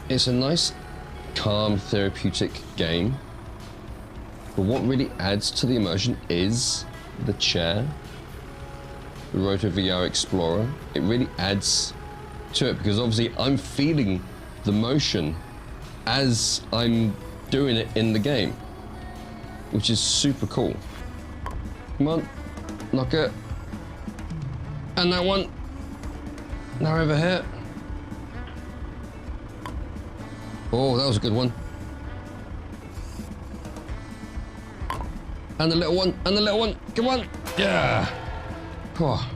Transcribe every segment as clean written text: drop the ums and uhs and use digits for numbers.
It's a nice, calm, therapeutic game. But what really adds to the immersion is the chair, the Roto VR Explorer. It really adds to it because obviously I'm feeling the motion as I'm doing it in the game, which is super cool. Come on, knock it. And that one. Now over here. Oh, that was a good one. And the little one, and the little one. Come on. Yeah. Oh.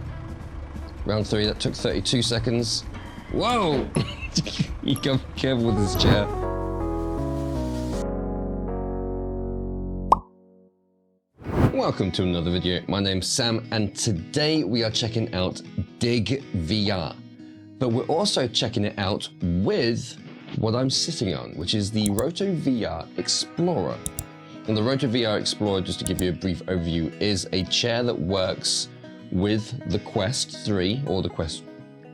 Round 3, that took 32 seconds. Whoa! You gotta be careful with this chair. Welcome to another video. My name's Sam, and today we are checking out Dig VR. But we're also checking it out with what I'm sitting on, which is the Roto VR Explorer. And the Roto VR Explorer, just to give you a brief overview, is a chair that works with the Quest 3 or the Quest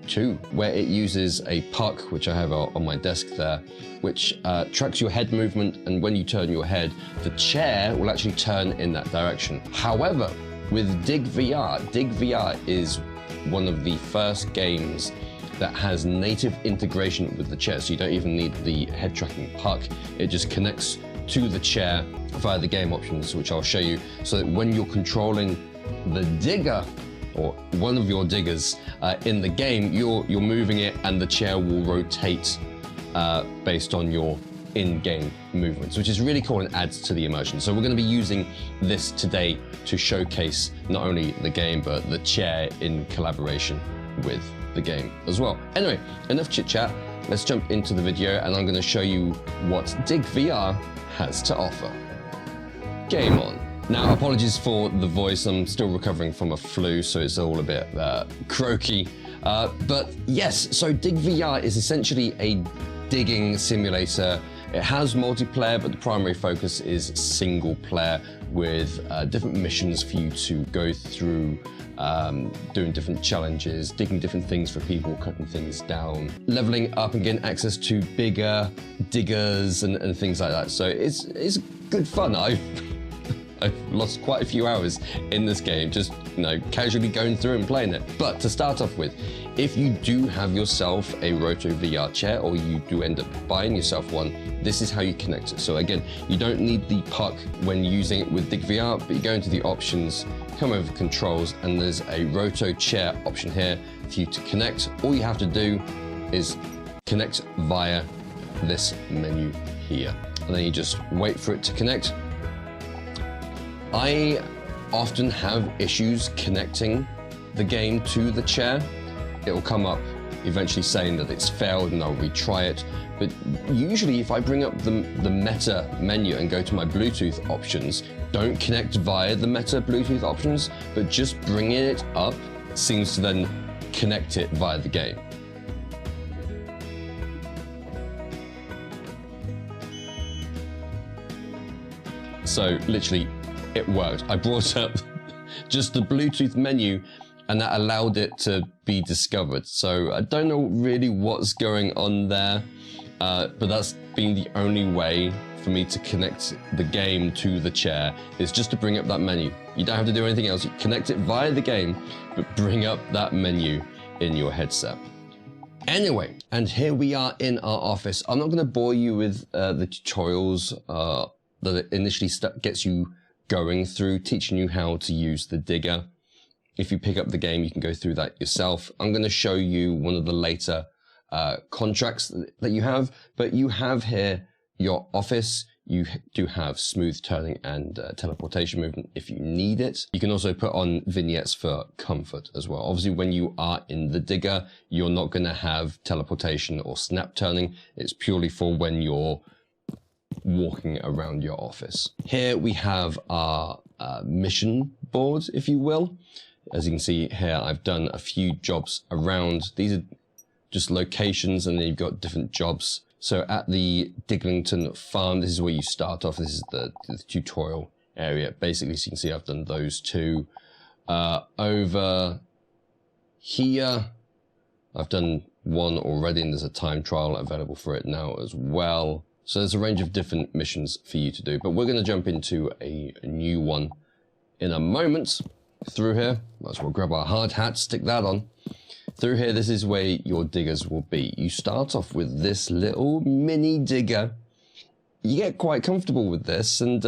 2, where it uses a puck, which I have on my desk there, which tracks your head movement, and when you turn your head, the chair will actually turn in that direction. However, with Dig VR is one of the first games that has native integration with the chair, so you don't even need the head tracking puck. It just connects to the chair via the game options, which I'll show you, so that when you're controlling the digger or one of your diggers in the game, you're moving it and the chair will rotate based on your in-game movements, which is really cool and adds to the immersion. So we're going to be using this today to showcase not only the game but the chair in collaboration with the game as well. Anyway, enough chit chat. Let's jump into the video and I'm going to show you what Dig VR has to offer. Game on. Now, apologies for the voice. I'm still recovering from a flu, so it's all a bit croaky. But yes, so Dig VR is essentially a digging simulator. It has multiplayer, but the primary focus is single player with different missions for you to go through, doing different challenges, digging different things for people, cutting things down, leveling up and getting access to bigger diggers and things like that. So it's good fun. I've lost quite a few hours in this game, just casually going through and playing it. But to start off with, if you do have yourself a Roto VR chair, or you do end up buying yourself one, this is how you connect it. So again, you don't need the puck when using it with Dig VR, but you go into the options, come over controls, and there's a Roto chair option here for you to connect. All you have to do is connect via this menu here, and then you just wait for it to connect. I often have issues connecting the game to the chair. It will come up eventually saying that it's failed and I'll retry it. But usually if I bring up the meta menu and go to my Bluetooth options, don't connect via the meta Bluetooth options, but just bringing it up seems to then connect it via the game. So literally, it worked. I brought up just the Bluetooth menu and that allowed it to be discovered. So I don't know really what's going on there, but that's been the only way for me to connect the game to the chair, is just to bring up that menu. You don't have to do anything else. You connect it via the game, but bring up that menu in your headset. Anyway, and here we are in our office. I'm not going to bore you with the tutorials that it initially gets you going through, teaching you how to use the digger. If you pick up the game, you can go through that yourself. I'm going to show you one of the later contracts that you have, but you have here your office. You do have smooth turning and teleportation movement if you need it. You can also put on vignettes for comfort as well. Obviously, when you are in the digger, you're not going to have teleportation or snap turning. It's purely for when you're walking around your office. Here we have our mission board, if you will. As you can see here, I've done a few jobs around. These are just locations, and then you've got different jobs. So at the Diglington farm, this is where you start off. This is the tutorial area. Basically, so you can see I've done those two. Over here, I've done one already, and there's a time trial available for it now as well. So there's a range of different missions for you to do, but we're going to jump into a new one in a moment. Through here, might as well grab our hard hat, stick that on. Through here, this is where your diggers will be. You start off with this little mini digger. You get quite comfortable with this, and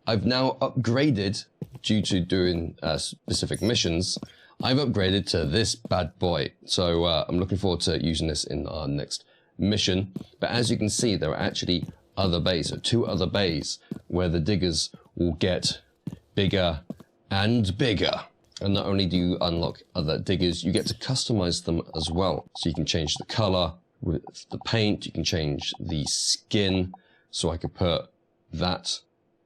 I've now upgraded, due to doing specific missions, I've upgraded to this bad boy. So I'm looking forward to using this in our next mission. But as you can see, there are actually other bays, so 2 other bays, where the diggers will get bigger and bigger. And not only do you unlock other diggers, you get to customize them as well. So you can change the color with the paint, you can change the skin. So I could put that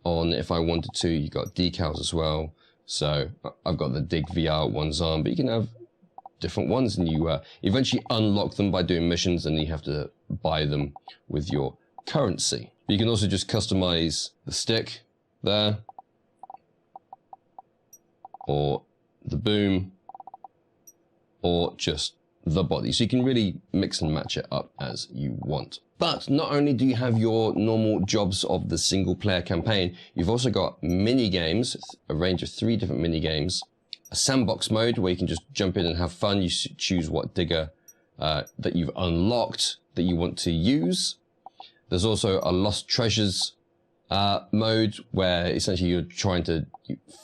on if I wanted to. You got decals as well. So I've got the Dig VR ones on, but you can have different ones, and you eventually unlock them by doing missions, and you have to buy them with your currency. You can also just customize the stick there, or the boom, or just the body. So you can really mix and match it up as you want. But not only do you have your normal jobs of the single player campaign, you've also got mini games, a range of 3 different mini games, a sandbox mode where you can just jump in and have fun. You choose what digger that you've unlocked that you want to use. There's also a lost treasures mode where essentially you're trying to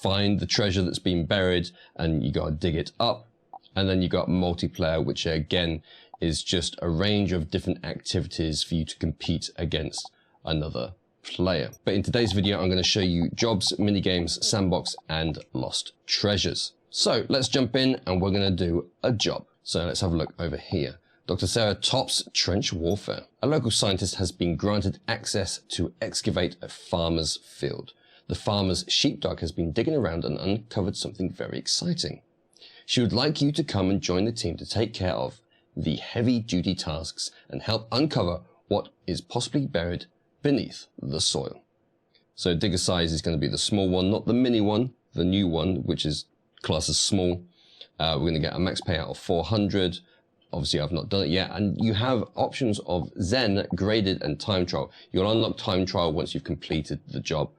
find the treasure that's been buried and you got to dig it up. And then you got multiplayer, which again is just a range of different activities for you to compete against another player. But in today's video, I'm going to show you jobs, mini games, sandbox, and lost treasures. So let's jump in and we're going to do a job. So let's have a look over here. Dr. Sarah Tops Trench Warfare. A local scientist has been granted access to excavate a farmer's field. The farmer's sheepdog has been digging around and uncovered something very exciting. She would like you to come and join the team to take care of the heavy-duty tasks and help uncover what is possibly buried beneath the soil. So digger size is going to be the small one, not the mini one, the new one, which is classed as small. We're going to get a max payout of 400. Obviously, I've not done it yet. And you have options of Zen, graded, and time trial. You'll unlock time trial once you've completed the job.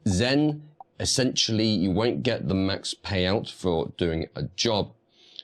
Zen, essentially, you won't get the max payout for doing a job.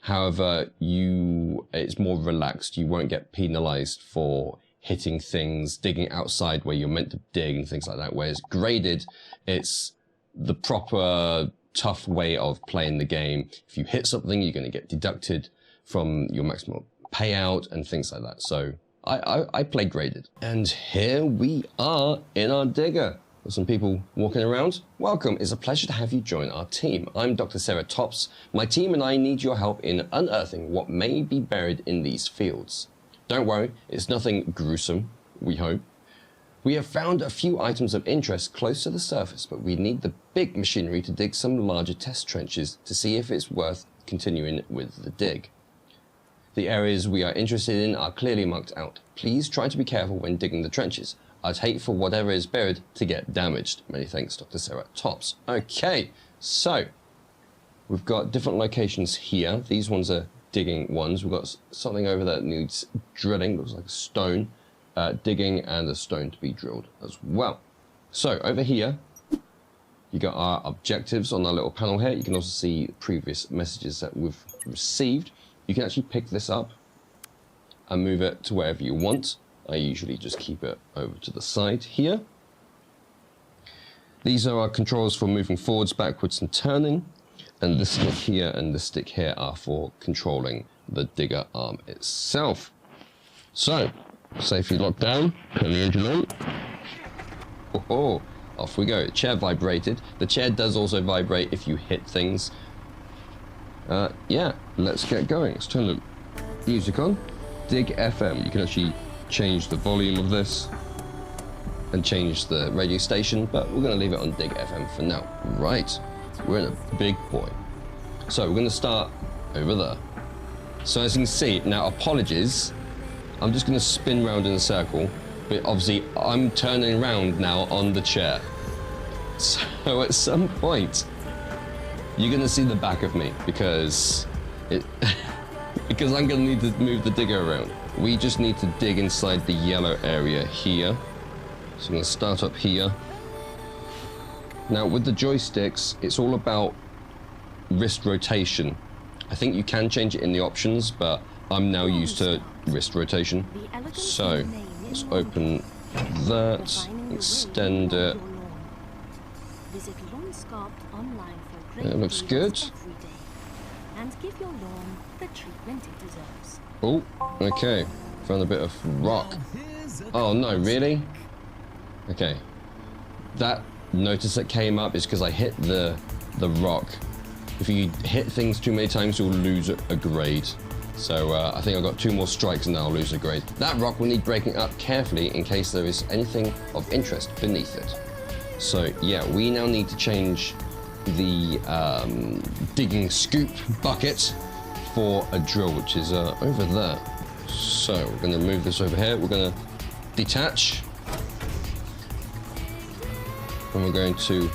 However, it's more relaxed. You won't get penalized for hitting things, digging outside where you're meant to dig and things like that. Whereas graded, it's the proper tough way of playing the game. If you hit something, you're going to get deducted from your maximum payout and things like that. So I play graded. And here we are in our digger. There's some people walking around. Welcome, it's a pleasure to have you join our team. I'm Dr. Sarah Tops. My team and I need your help in unearthing what may be buried in these fields. Don't worry, it's nothing gruesome, we hope. We have found a few items of interest close to the surface, but we need the big machinery to dig some larger test trenches to see if it's worth continuing with the dig. The areas we are interested in are clearly marked out. Please try to be careful when digging the trenches. I'd hate for whatever is buried to get damaged. Many thanks, Dr. Sarah Tops. Okay, so we've got different locations here. These ones are digging ones. We've got something over there that needs drilling. Looks like a stone. Digging and a stone to be drilled as well. So over here, you got our objectives on our little panel here. You can also see previous messages that we've received. You can actually pick this up and move it to wherever you want. I usually just keep it over to the side here. These are our controls for moving forwards, backwards, and turning. And this stick here and this stick here are for controlling the digger arm itself. So, safely locked down, turn the engine on. Oh, off we go. Chair vibrated. The chair does also vibrate if you hit things. Yeah, let's get going. Let's turn the music on. Dig FM. You can actually change the volume of this and change the radio station, but we're going to leave it on Dig FM for now. Right, we're in a big boy. So we're going to start over there. So as you can see, now apologies, I'm just going to spin round in a circle, but obviously I'm turning around now on the chair. So at some point, you're going to see the back of me because because I'm gonna need to move the digger around. We just need to dig inside the yellow area here. So I'm gonna start up here. Now with the joysticks, it's all about wrist rotation. I think you can change it in the options, but I'm now used to wrist rotation. So let's open that, extend it. It looks good. Oh, okay. Found a bit of rock. Oh no, really? Okay. That notice that came up is because I hit the rock. If you hit things too many times, you'll lose a grade. So I think I've got 2 more strikes and then I'll lose a grade. That rock will need breaking up carefully in case there is anything of interest beneath it. So yeah, we now need to change the digging scoop bucket for a drill, which is over there. So we're going to move this over here. We're going to detach. And we're going to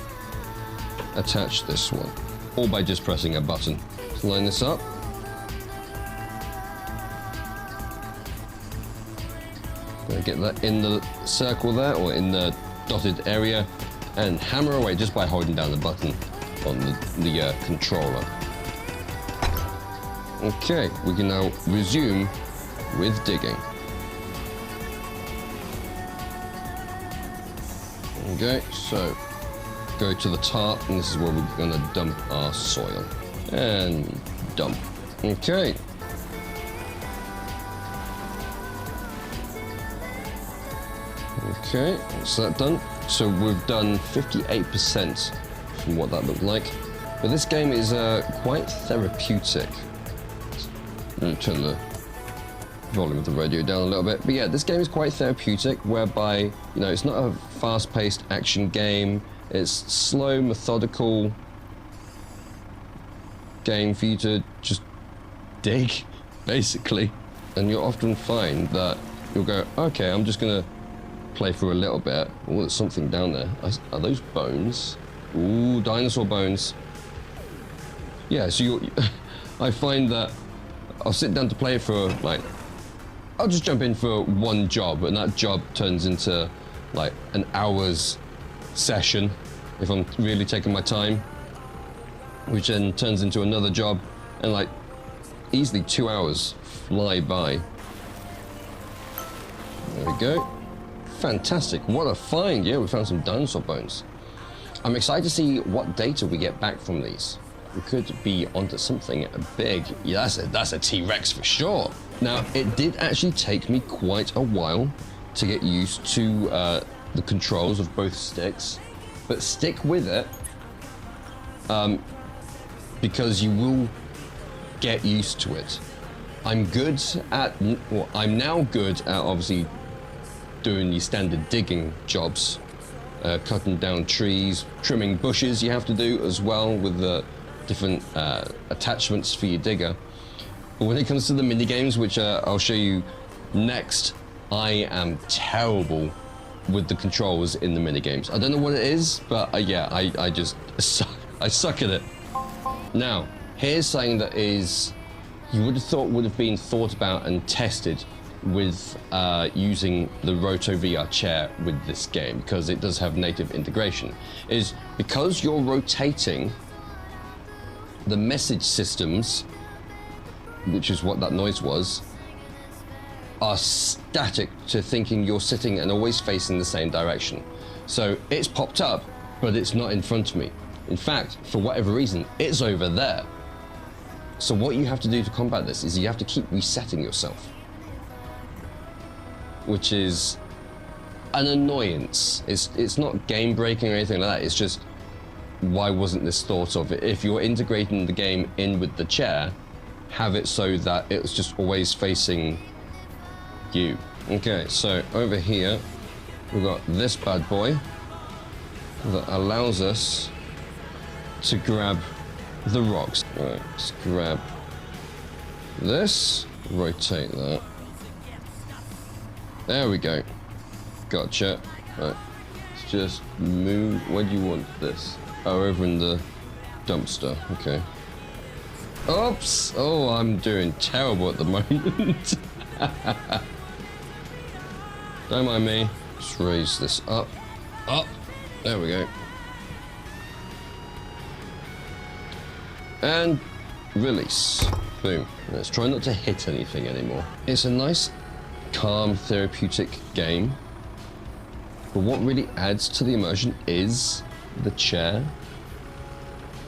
attach this one. All by just pressing a button. Let's line this up. Gonna get that in the circle there, or in the dotted area, and hammer away just by holding down the button on the controller. Okay, we can now resume with digging. Okay, so go to the top, and this is where we're going to dump our soil. And dump. Okay. Okay, that's that done. So we've done 58% from what that looked like. But this game is quite therapeutic. Let me turn the volume of the radio down a little bit. But yeah, this game is quite therapeutic, whereby, you know, it's not a fast-paced action game. It's slow, methodical game for you to just dig, basically. And you'll often find that you'll go, okay, I'm just gonna play for a little bit. Oh, there's something down there. Are those bones? Ooh, dinosaur bones. Yeah, so I find that I'll sit down to play for, like, I'll just jump in for one job, and that job turns into like an hour's session if I'm really taking my time, which then turns into another job, and like easily 2 hours fly by. There we go. Fantastic. What a find. Yeah, we found some dinosaur bones. I'm excited to see what data we get back from these. We could be onto something big. Yeah, that's a T-Rex for sure. Now, it did actually take me quite a while to get used to the controls of both sticks, but stick with it because you will get used to it. I'm now good at obviously doing the standard digging jobs, cutting down trees, trimming bushes you have to do as well with the different attachments for your digger. But when it comes to the mini games, which I'll show you next, I am terrible with the controls in the mini games. I don't know what it is, but yeah, I just I suck at it. Now, here's something that is you would have thought would have been thought about and tested with using the Roto VR chair with this game, because it does have native integration, is because you're rotating, the message systems, which is what that noise was, are static to thinking you're sitting and always facing the same direction. So it's popped up, but it's not in front of me. In fact, for whatever reason, it's over there. So what you have to do to combat this is you have to keep resetting yourself, which is an annoyance. It's not game breaking or anything like that. It's just, why wasn't this thought of? If you're integrating the game in with the chair, have it so that it's just always facing you. Okay, so over here we've got this bad boy that allows us to grab the rocks. Right, let's grab this, rotate that. There we go. Gotcha. Right, let's just move. Where do you want this? Oh, over in the dumpster. Okay. Oops. Oh, I'm doing terrible at the moment. Don't mind me. Just raise this up. Up. There we go. And release. Boom. Let's try not to hit anything anymore. It's a nice, calm, therapeutic game. But what really adds to the immersion is the chair.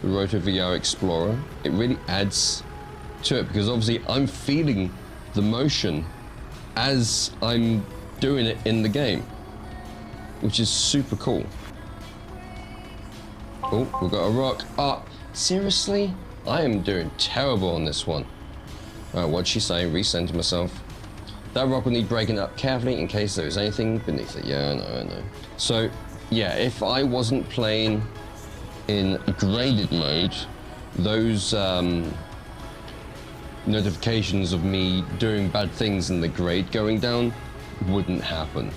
The Roto VR Explorer. It really adds to it because obviously I'm feeling the motion as I'm doing it in the game, which is super cool. Oh, we've got a rock. Ah, seriously? I am doing terrible on this one. Alright, what'd she say? Recenter myself. That rock will need breaking up carefully in case there is anything beneath it. Yeah, I know. So, yeah, if I wasn't playing in graded mode, those notifications of me doing bad things in the grade going down wouldn't happen.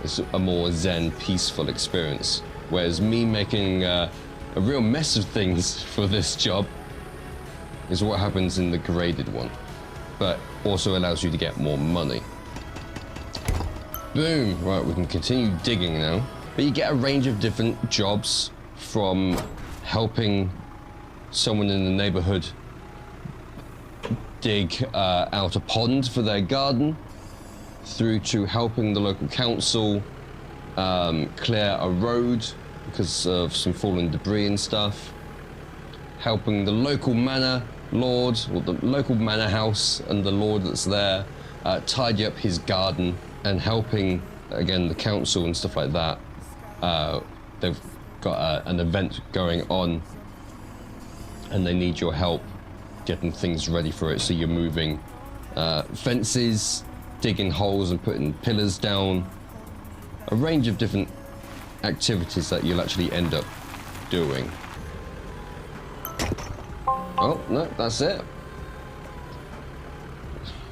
It's a more zen, peaceful experience. Whereas me making a real mess of things for this job is what happens in the graded one, but also allows you to get more money. Boom! Right, we can continue digging now. But you get a range of different jobs, from helping someone in the neighborhood dig out a pond for their garden, through to helping the local council clear a road because of some fallen debris and stuff, helping the local manor lord, or the local manor house and the lord that's there, tidy up his garden, and helping, again, the council and stuff like that. They've got an event going on and they need your help getting things ready for it, so you're moving fences, digging holes and putting pillars down, a range of different activities that you'll actually end up doing. Oh, no, that's it.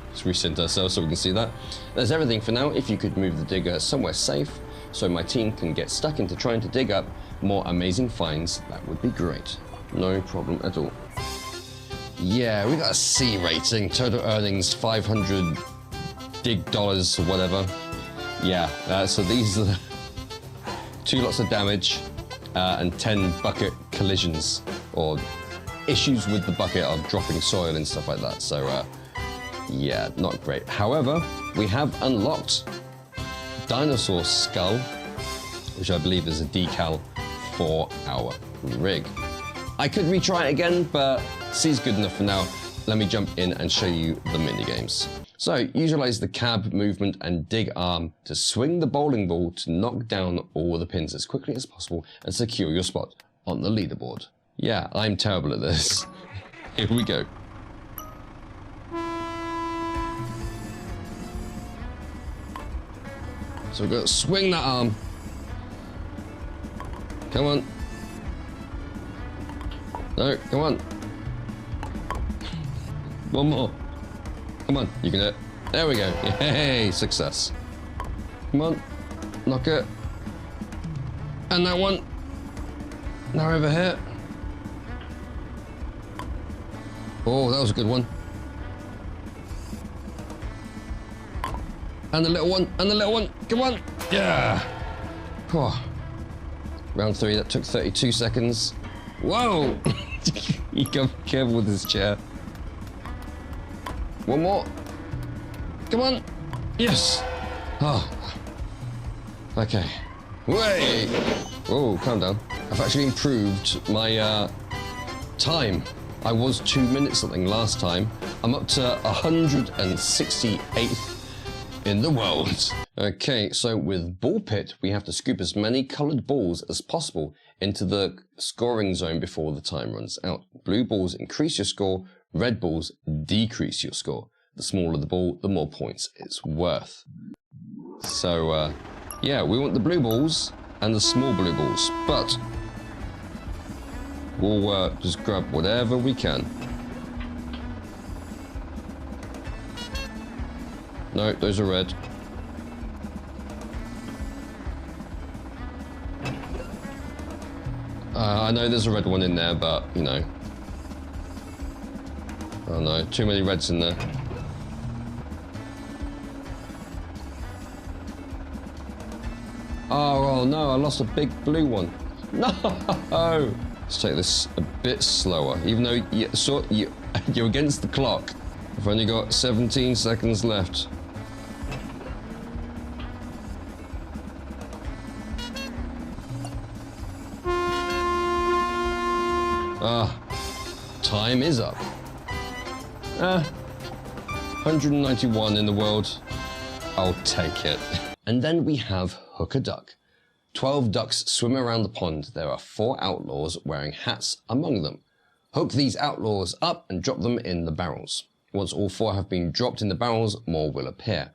Let's recenter ourselves so we can see that. That's everything for now. If you could move the digger somewhere safe so my team can get stuck into trying to dig up more amazing finds, that would be great. No problem at all. Yeah, we got a C rating, total earnings 500 dig dollars or whatever. Yeah, so these are 2 lots of damage and 10 bucket collisions, or issues with the bucket of dropping soil and stuff like that. So yeah, not great. However, we have unlocked Dinosaur Skull, which I believe is a decal for our rig. I could retry it again, but C's good enough for now. Let me jump in and show you the minigames. So, utilize the cab movement and dig arm to swing the bowling ball to knock down all the pins as quickly as possible and secure your spot on the leaderboard. Yeah, I'm terrible at this. Here we go. So we've got to swing that arm. Come on. No, come on. One more. Come on, you can do it. There we go. Yay, success. Come on, knock it. And that one. Now over here. Oh, that was a good one. And the little one, and the little one. Come on. Yeah. Oh. Round 3, that took 32 seconds. Whoa. You got to be careful with this chair. One more. Come on. Yes. Oh. Okay. Wait. Whoa, calm down. I've actually improved my time. I was 2 minutes something last time. I'm up to 168th in the world. Okay, so with Ball Pit, we have to scoop as many coloured balls as possible into the scoring zone before the time runs out. Blue balls increase your score, red balls decrease your score. The smaller the ball, the more points it's worth. So, yeah, we want the blue balls and the small blue balls, but we'll just grab whatever we can. No, those are red. I know there's a red one in there, but, you know, Oh no, too many reds in there. Oh no, I lost a big blue one. No! Let's take this a bit slower, even though you're against the clock. I've only got 17 seconds left. Time is up. 191 in the world. I'll take it. And then we have Hook a Duck. 12 ducks swim around the pond. There are 4 outlaws wearing hats among them. Hook these outlaws up and drop them in the barrels. Once all 4 have been dropped in the barrels, more will appear.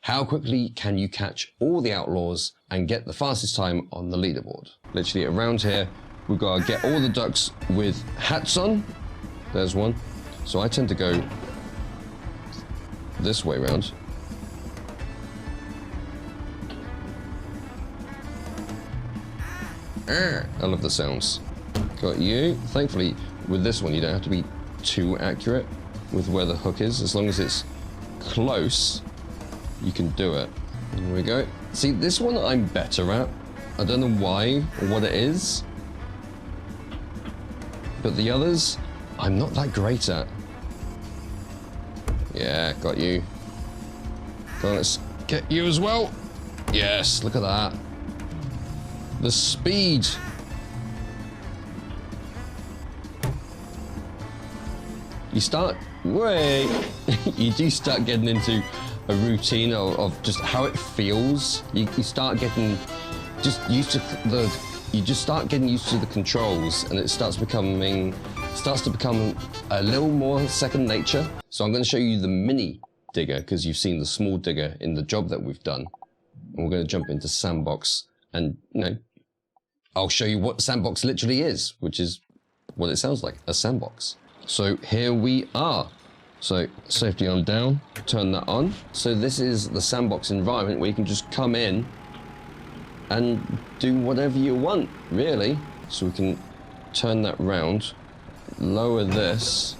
How quickly can you catch all the outlaws and get the fastest time on the leaderboard? Literally around here, we've got to get all the ducks with hats on. There's one. So I tend to go this way round. I love the sounds. Got you. Thankfully, with this one, you don't have to be too accurate with where the hook is. As long as it's close, you can do it. There we go. See, this one I'm better at. I don't know why or what it is. But the others, I'm not that great at. Yeah, got you. Come on, let's get you as well. Yes, look at that. The speed. You start, you do start getting into a routine of just how it feels. You start getting just used to the controls, and it starts to become a little more second nature. So I'm going to show you the mini digger, because you've seen the small digger in the job that we've done. And we're going to jump into Sandbox, and I'll show you what Sandbox literally is, which is what it sounds like, a sandbox. So here we are. So safety on down, turn that on. So this is the Sandbox environment where you can just come in and do whatever you want, really. So we can turn that round, lower this.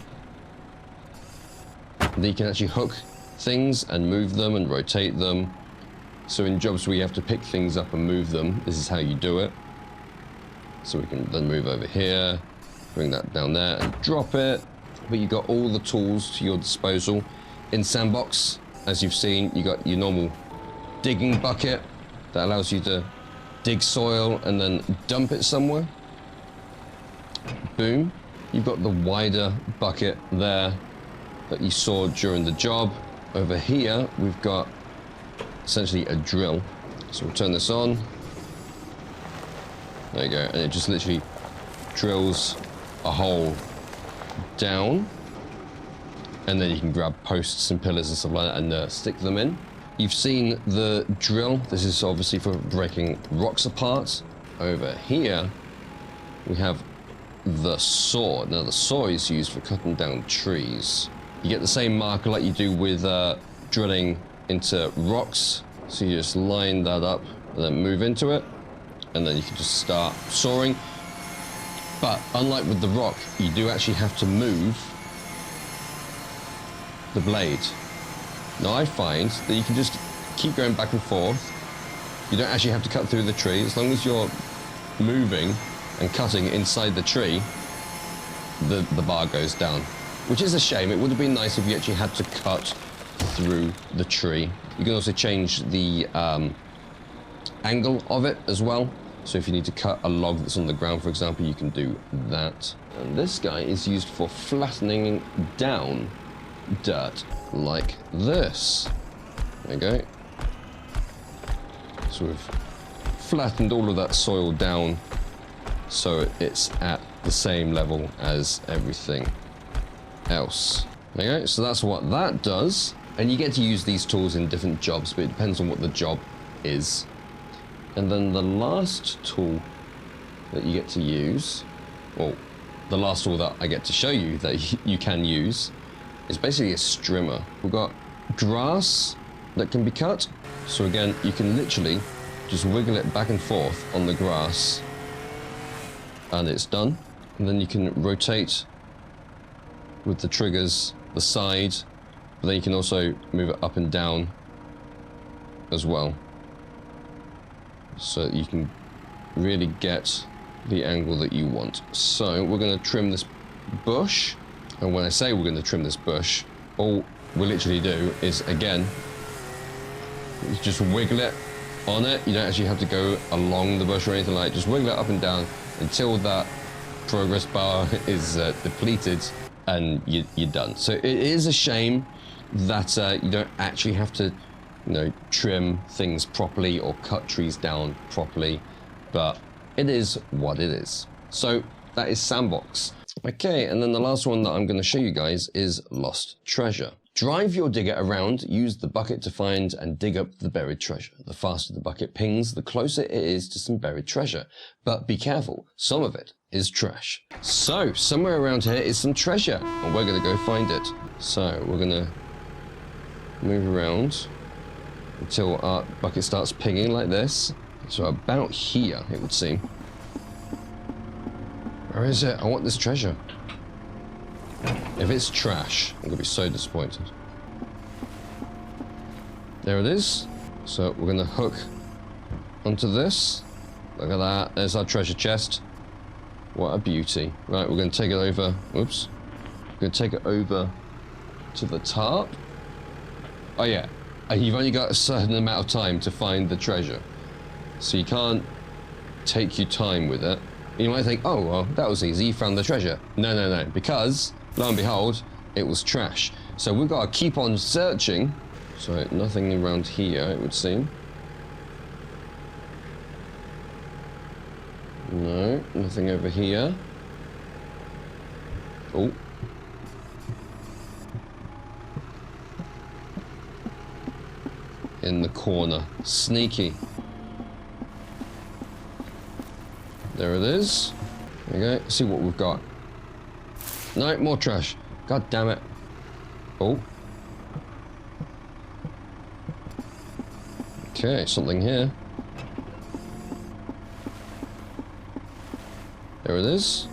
Then you can actually hook things and move them and rotate them. So in jobs where you have to pick things up and move them, this is how you do it. So we can then move over here, bring that down there and drop it. But you've got all the tools to your disposal. In Sandbox, as you've seen, you got your normal digging bucket that allows you to dig soil and then dump it somewhere. Boom. You've got the wider bucket there that you saw during the job. Over here, we've got essentially a drill. So we'll turn this on. There you go, and it just literally drills a hole down, and then you can grab posts and pillars and stuff like that and stick them in. You've seen the drill. This is obviously for breaking rocks apart. Over here, we have the saw. Now the saw is used for cutting down trees. You get the same marker like you do with drilling into rocks. So you just line that up and then move into it, and then you can just start sawing. But unlike with the rock, you do actually have to move the blade. Now I find that you can just keep going back and forth. You don't actually have to cut through the tree. As long as you're moving and cutting inside the tree, the bar goes down. Which is a shame. It would have been nice if you actually had to cut through the tree. You can also change the angle of it as well. So if you need to cut a log that's on the ground, for example, you can do that. And this guy is used for flattening down dirt like this. There you go. So we've flattened all of that soil down so it's at the same level as everything else. There you go. So that's what that does. And you get to use these tools in different jobs, but it depends on what the job is. And then the last tool that you get to use, well, the last tool that I get to show you that you can use, is basically a strimmer. We've got grass that can be cut. So again, you can literally just wiggle it back and forth on the grass, and it's done. And then you can rotate with the triggers, the side, but then you can also move it up and down as well. So you can really get the angle that you want. So we're going to trim this bush. And when I say we're going to trim this bush, all we literally do is, again, you just wiggle it on it. You don't actually have to go along the bush or anything like that. Just wiggle it up and down until that progress bar is depleted, and you're done. So it is a shame that you don't actually have to, trim things properly or cut trees down properly, but it is what it is. So that is Sandbox. Okay, and then the last one that I'm going to show you guys is Lost Treasure. Drive your digger around, use the bucket to find and dig up the buried treasure. The faster the bucket pings, the closer it is to some buried treasure. But be careful, some of it is trash. So, somewhere around here is some treasure, and we're going to go find it. So, we're going to move around until our bucket starts pinging like this. So about here, it would seem. Where is it? I want this treasure. If it's trash, I'm going to be so disappointed. There it is. So we're going to hook onto this. Look at that. There's our treasure chest. What a beauty. Right, we're going to take it over. Oops. We're going to take it over to the top. Oh yeah. You've only got a certain amount of time to find the treasure. So you can't take your time with it. You might think, oh, well, that was easy. You found the treasure. No, no, no. Because, lo and behold, it was trash. So we've got to keep on searching. So nothing around here, it would seem. No, nothing over here. Oh. In the corner. Sneaky. There it is. There we go. See what we've got. No, more trash. God damn it. Oh. Okay, something here. There it is.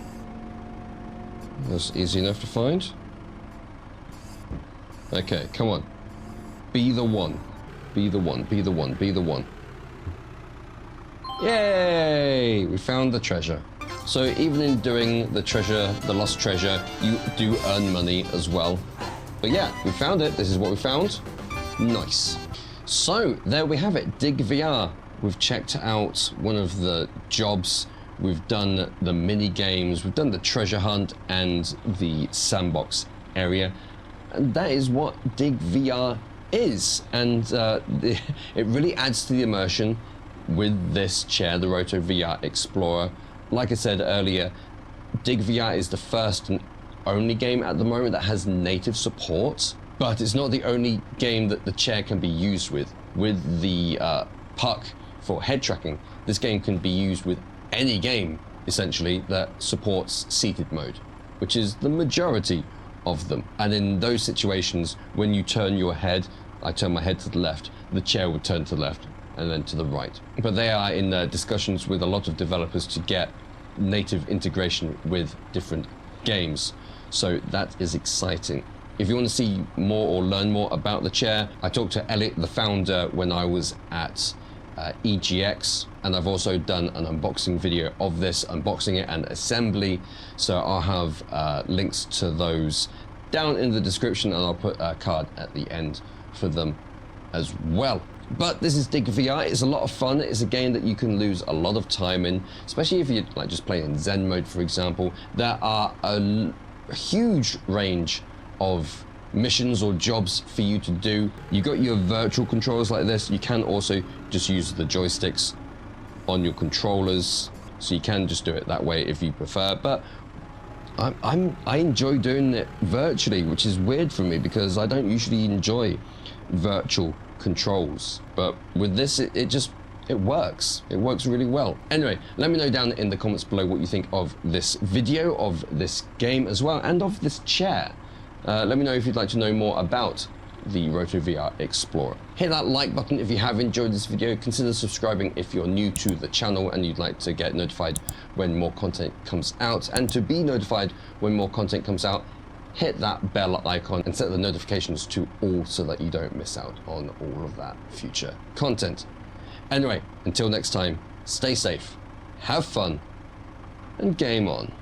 That's easy enough to find. Okay, come on. Be the one. Be the one, be the one, be the one. Yay! We found the treasure. So even in doing the treasure, the lost treasure, you do earn money as well. But yeah, we found it. This is what we found. Nice. So there we have it, Dig VR. We've checked out one of the jobs. We've done the mini games. We've done the treasure hunt and the sandbox area. And that is what Dig VR is. And it really adds to the immersion with this chair, the Roto VR Explorer. Like I said earlier, Dig VR is the first and only game at the moment that has native support, but it's not the only game that the chair can be used with. With the puck for head tracking, this game can be used with any game, essentially, that supports seated mode, which is the majority of them. And in those situations, when you turn your head, I turn my head to the left, the chair would turn to the left and then to the right. But they are in discussions with a lot of developers to get native integration with different games. So that is exciting. If you want to see more or learn more about the chair, I talked to Elliot, the founder, when I was at EGX, and I've also done an unboxing video of this, unboxing it and assembly. So I'll have links to those down in the description, and I'll put a card at the end for them as well. But this is Dig VR. It's a lot of fun. It's a game that you can lose a lot of time in, especially if you're like just playing in Zen mode, for example. There are a huge range of missions or jobs for you to do. You got your virtual controllers like this. You can also just use the joysticks on your controllers, so you can just do it that way if you prefer. But I enjoy doing it virtually, which is weird for me because I don't usually enjoy virtual controls. But with this, it works. It works really well. Anyway, let me know down in the comments below what you think of this video, of this game as well, and of this chair. Let me know if you'd like to know more about the Roto VR Explorer. Hit that like button if you have enjoyed this video. Consider subscribing if you're new to the channel and you'd like to get notified when more content comes out. And to be notified when more content comes out, hit that bell icon and set the notifications to all so that you don't miss out on all of that future content. Anyway, until next time, stay safe, have fun, and game on.